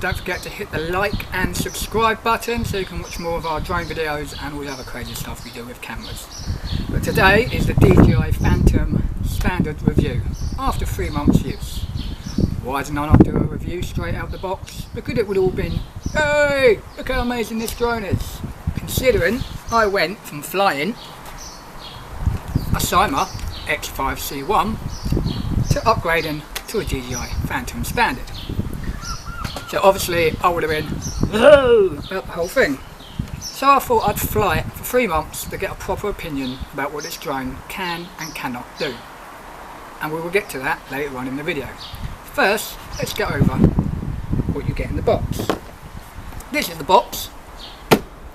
don't forget to hit the like and subscribe button so you can watch more of our drone videos and all the other crazy stuff we do with cameras. But today is the DJI Phantom standard review after 3 months use. Why didn't I not do a review straight out the box? Because it would all been, hey, look how amazing this drone is. Considering I went from flying a Cyma X5C1 to upgrading to a DJI Phantom standard. So obviously I would have been about the whole thing. So I thought I'd fly it for 3 months to get a proper opinion about what this drone can and cannot do. And we will get to that later on in the video. First, let's go over what you get in the box. This is the box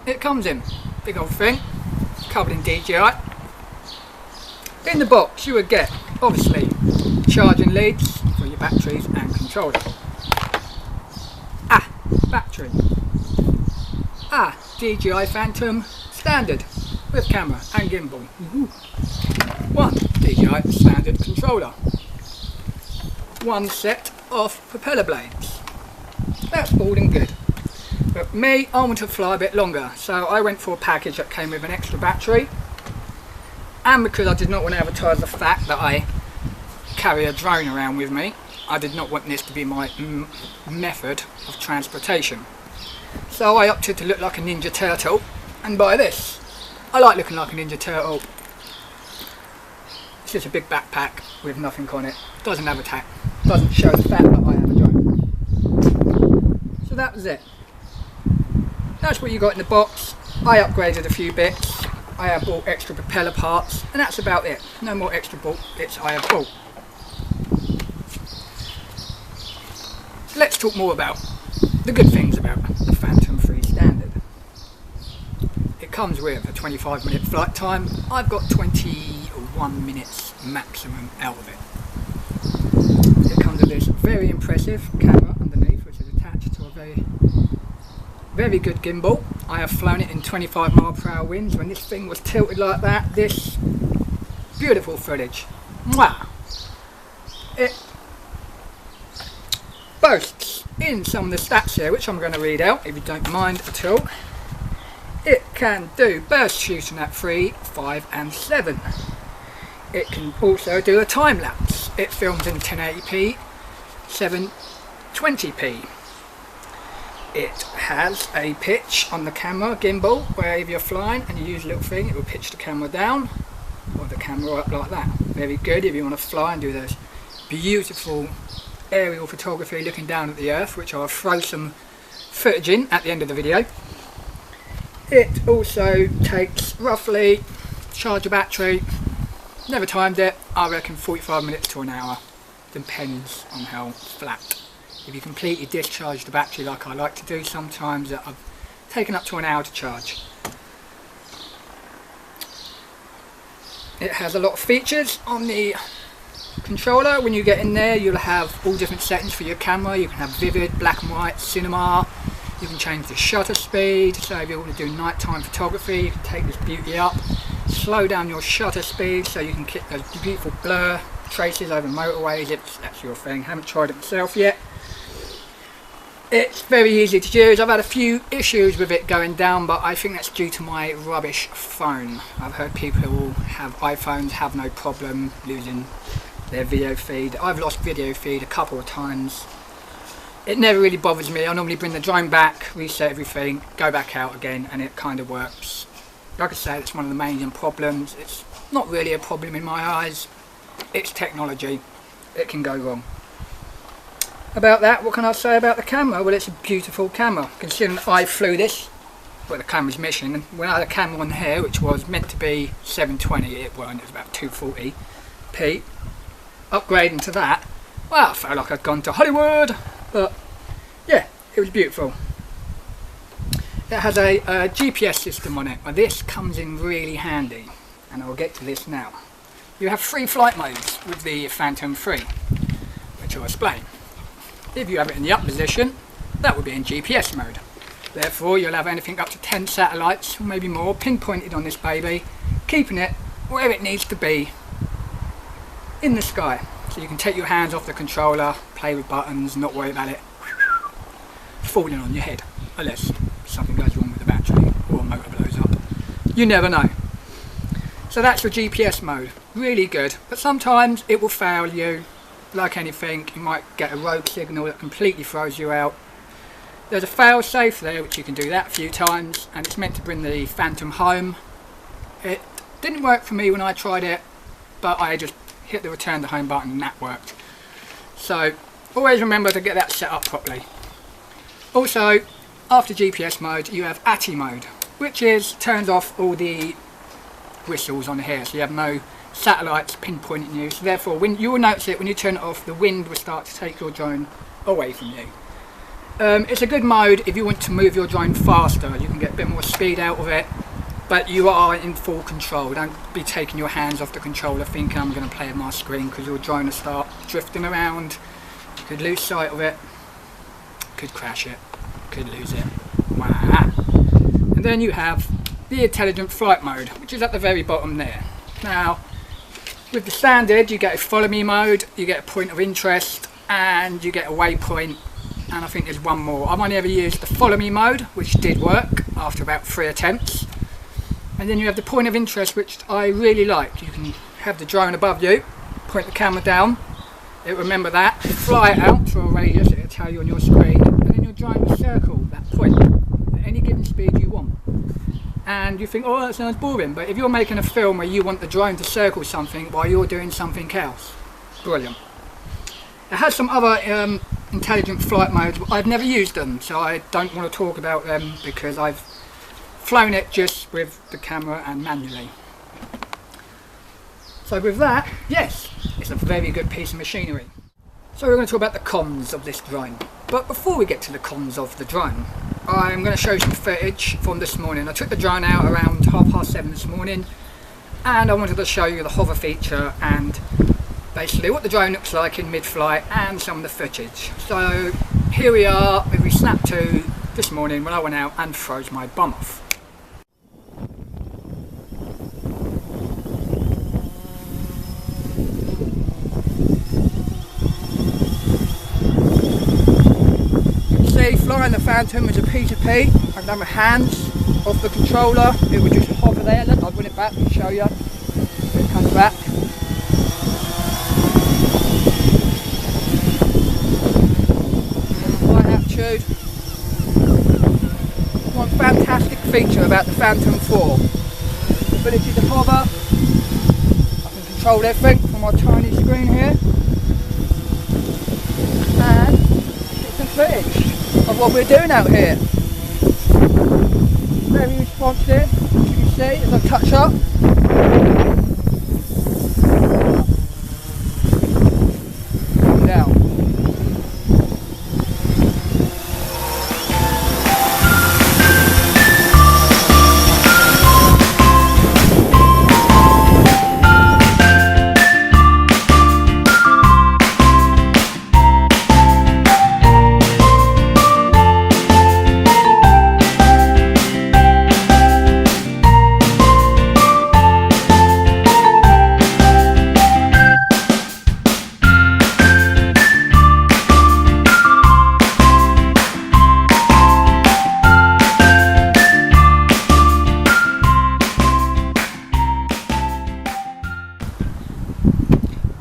it comes in. Big old thing, covered in DJI. In the box you would get, obviously, charging leads for your batteries and controller. Battery. DJI Phantom standard with camera and gimbal. One DJI standard controller. One set of propeller blades. That's all and good. But me, I want to fly a bit longer, so I went for a package that came with an extra battery. And because I did not want to advertise the fact that I carry a drone around with me, I did not want this to be my method of transportation. So I opted to look like a Ninja Turtle and buy this. I like looking like a Ninja Turtle. It's just a big backpack with nothing on it. Doesn't have a tag. Doesn't show the fact that I have a drone. So that was it. That's what you got in the box. I upgraded a few bits. I have bought extra propeller parts and that's about it. No more extra bits I have bought. Let's talk more about the good things about the Phantom 3 standard. It comes with a 25-minute flight time. I've got 21 minutes maximum out of it. It comes with this very impressive camera underneath, which is attached to a very good gimbal. I have flown it in 25-mile-per-hour winds. When this thing was tilted like that, this beautiful footage. Mwah! It boasts in some of the stats here, which I'm going to read out if you don't mind at all. It can do burst shooting at 3, 5 and 7. It can also do a time lapse. It films in 1080p, 720p. It has a pitch on the camera gimbal where if you're flying and you use a little thing, it will pitch the camera down or the camera up like that. Very good if you want to fly and do those beautiful aerial photography looking down at the earth, which I'll throw some footage in at the end of the video. It also takes roughly, charge a battery, never timed it, I reckon 45 minutes to an hour, depends on how flat. If you completely discharge the battery like I like to do sometimes, I've taken up to an hour to charge. It has a lot of features on the controller. When you get in there, you'll have all different settings for your camera. You can have vivid, black and white, cinema. You can change the shutter speed, so if you want to do nighttime photography, you can take this beauty up, slow down your shutter speed so you can get those beautiful blur traces over motorways if that's your thing. Haven't tried it myself yet. It's very easy to use. I've had a few issues with it going down, but I think that's due to my rubbish phone. I've heard people who have iPhones have no problem losing their video feed. I've lost video feed a couple of times. It never really bothers me. I normally bring the drone back, reset everything, go back out again, and it kind of works. Like I say, it's one of the main problems. It's not really a problem in my eyes. It's technology. It can go wrong. About that, what can I say about the camera? Well, it's a beautiful camera. Considering I flew this, well, the camera's missing, and when I had a camera on here, which was meant to be 720, it weren't, it was about 240p. Upgrading to that, well, I felt like I'd gone to Hollywood, but yeah, it was beautiful. It has a GPS system on it. Well, this comes in really handy, and I'll get to this now. You have 3 flight modes with the Phantom 3, which I'll explain. If you have it in the up position, that would be in GPS mode. Therefore, you'll have anything up to 10 satellites, or maybe more, pinpointed on this baby, keeping it where it needs to be in the sky. So you can take your hands off the controller, play with buttons, not worry about it falling on your head, unless something goes wrong with the battery or a motor blows up. You never know. So that's your GPS mode, really good, but sometimes it will fail you. Like anything, you might get a rogue signal that completely throws you out. There's a fail safe there, which you can do that a few times, and it's meant to bring the Phantom home. It didn't work for me when I tried it, but I just hit the return to home button and that worked. So always remember to get that set up properly. Also, after GPS mode you have ATI mode, which turns off all the whistles on here, so you have no satellites pinpointing you, so therefore when you will notice it when you turn it off, the wind will start to take your drone away from you. It's a good mode if you want to move your drone faster. You can get a bit more speed out of it, but you are in full control. Don't be taking your hands off the controller thinking I'm going to play with my screen, because your drone will start drifting around. You could lose sight of it, could crash it, could lose it. Wow. And then you have the intelligent flight mode, which is at the very bottom there. Now with the standard you get a follow me mode, you get a point of interest, and you get a waypoint, and I think there's one more. I've only ever used the follow me mode, which did work after about 3 attempts. And then you have the point of interest, which I really like. You can have the drone above you, point the camera down, it will remember that, fly it out to a radius, it will tell you on your screen, and then your drone will circle that point at any given speed you want. And you think, oh, that sounds boring, but if you're making a film where you want the drone to circle something while you're doing something else, brilliant. It has some other intelligent flight modes, but I've never used them, so I don't want to talk about them because I've flown it just with the camera and manually. So with that, yes, it's a very good piece of machinery. So we're going to talk about the cons of this drone. But before we get to the cons of the drone, I'm going to show you some footage from this morning. I took the drone out around 7:30 this morning, and I wanted to show you the hover feature and basically what the drone looks like in mid-flight and some of the footage. So here we are with the Snap 2 this morning when I went out and froze my bum off. Flying the Phantom is a P2P. I've done my hands off the controller, it would just hover there. Look, I'll bring it back and show you. It comes back. Flight attitude. One fantastic feature about the Phantom 4. The ability to hover. I can control everything from my tiny screen here. And get some footage of what we're doing out here. Very responsive, as you can see as I touch up. Down.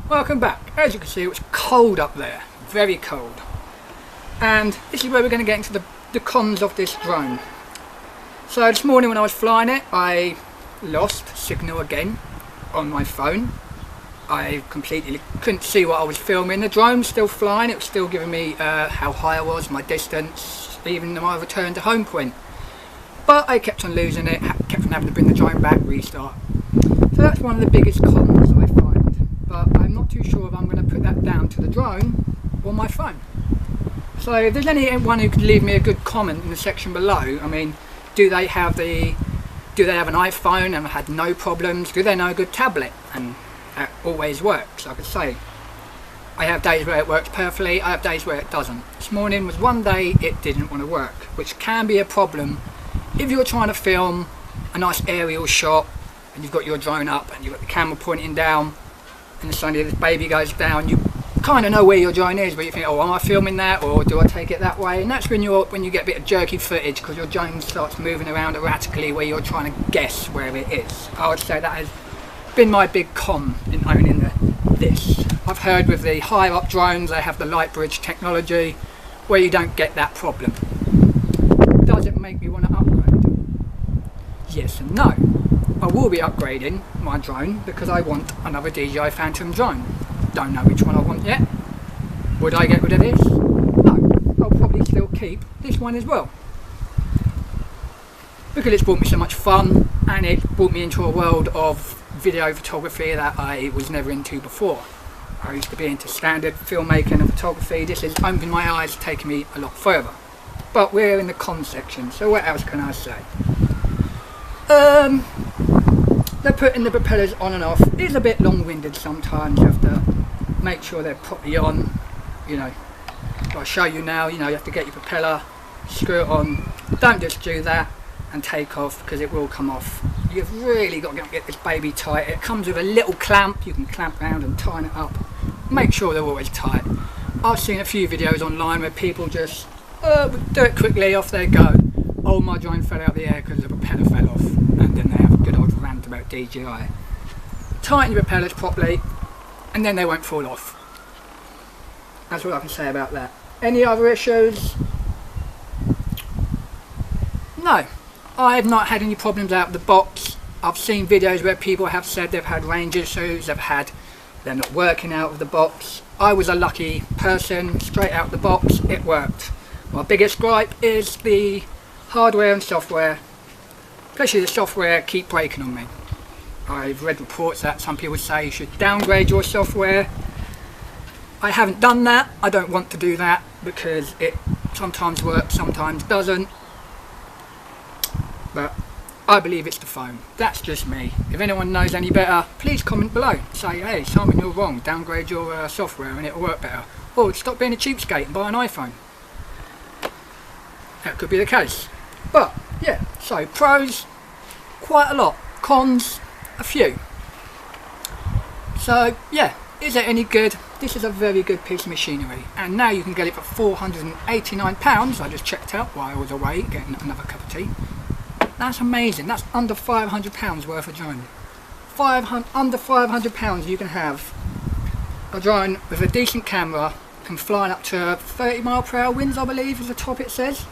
Welcome back. As you can see, it was cold up there, very cold. And this is where we're going to get into the cons of this drone. So this morning when I was flying it, I lost signal again on my phone. I completely couldn't see what I was filming. The drone was still flying, it was still giving me how high I was, my distance, even my return to home point. But I kept on losing it, kept on having to bring the drone back, restart. So that's one of the biggest cons I find. But I'm not too sure if I'm going to put that down to the drone or my phone. So if there's anyone who could leave me a good comment in the section below, I mean, do they have an iPhone and had no problems? Do they know a good tablet and that always works? Like I say, I have days where it works perfectly, I have days where it doesn't. This morning was one day it didn't want to work, which can be a problem if you're trying to film a nice aerial shot and you've got your drone up and you've got the camera pointing down, and suddenly this baby goes down, you kind of know where your drone is, but you think, oh, am I filming that, or do I take it that way? And that's when you get a bit of jerky footage, because your drone starts moving around erratically where you're trying to guess where it is. I would say that has been my big con in owning this. I've heard with the higher up drones they have the light bridge technology where you don't get that problem. Does it make me want to upgrade? Yes and no. I will be upgrading my drone because I want another DJI Phantom drone. Don't know which one I want yet. Would I get rid of this? No. I'll probably still keep this one as well, because it's brought me so much fun and it brought me into a world of video photography that I was never into before. I used to be into standard filmmaking and photography. This has opened my eyes, taken me a lot further. But we're in the con section, so what else can I say? They're putting the propellers on and off. It's a bit long-winded sometimes. You have to make sure they're properly on. You know, I'll show you now. You know, you have to get your propeller, screw it on. Don't just do that and take off, because it will come off. You've really got to get this baby tight. It comes with a little clamp. You can clamp around and tighten it up. Make sure they're always tight. I've seen a few videos online where people just do it quickly, off they go. Oh, my drone fell out the air because the propeller fell off, and then they have a good old rant about DJI. Tighten your propellers properly and then they won't fall off. That's what I can say about that. Any other issues? No, I have not had any problems out of the box. I've seen videos where people have said they've had range issues, they're not working out of the box. I was a lucky person, straight out of the box, it worked. My biggest gripe is the hardware and software, especially the software, keep breaking on me. I've read reports that some people say you should downgrade your software. I haven't done that. I don't want to do that because it sometimes works, sometimes doesn't. But I believe it's the phone. That's just me. If anyone knows any better, please comment below. Say, hey, Simon, you're wrong. Downgrade your software and it'll work better. Or stop being a cheapskate and buy an iPhone. That could be the case. But yeah, so pros, quite a lot. Cons, a few. So yeah, is it any good? This is a very good piece of machinery, and now you can get it for £489. I just checked out while I was away getting another cup of tea. That's amazing. That's under £500 worth of drone. Under £500 you can have a drone with a decent camera, can fly up to 30-mile-per-hour winds, I believe is the top it says.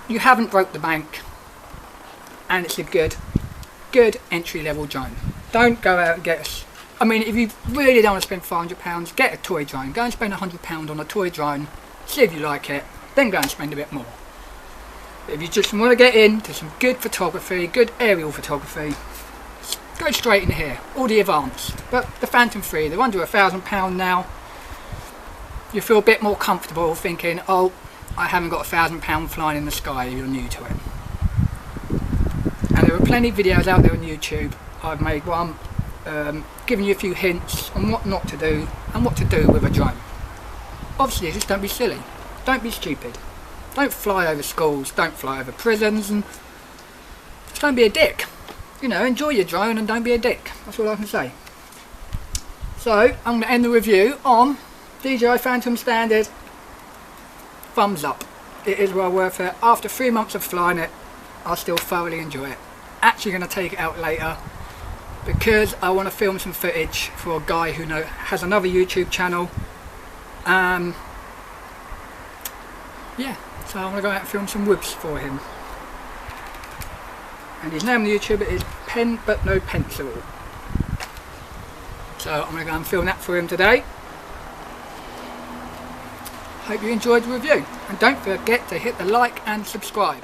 You haven't broke the bank, and it's a good entry-level drone. Don't go out and get I mean, if you really don't want to spend £500, get a toy drone. Go and spend £100 on a toy drone, see if you like it, then go and spend a bit more. But if you just want to get into some good photography, good aerial photography, go straight in here, all the advanced. But the Phantom 3, they're under £1,000 now. You feel a bit more comfortable thinking, oh, I haven't got £1,000 flying in the sky if you're new to it. And there are plenty of videos out there on YouTube. I've made one giving you a few hints on what not to do and what to do with a drone. Obviously, just don't be silly, don't be stupid, don't fly over schools, don't fly over prisons, and just don't be a dick. You know, enjoy your drone and don't be a dick. That's all I can say. So I'm going to end the review on DJI Phantom Standard. Thumbs up. It is well worth it. After 3 months of flying it, I still thoroughly enjoy it. Actually going to take it out later because I want to film some footage for a guy who has another YouTube channel. Yeah, so I'm going to go out and film some whoops for him. And his name on the YouTube is Pen But No Pencil. So I'm going to go and film that for him today. Hope you enjoyed the review, and don't forget to hit the like and subscribe.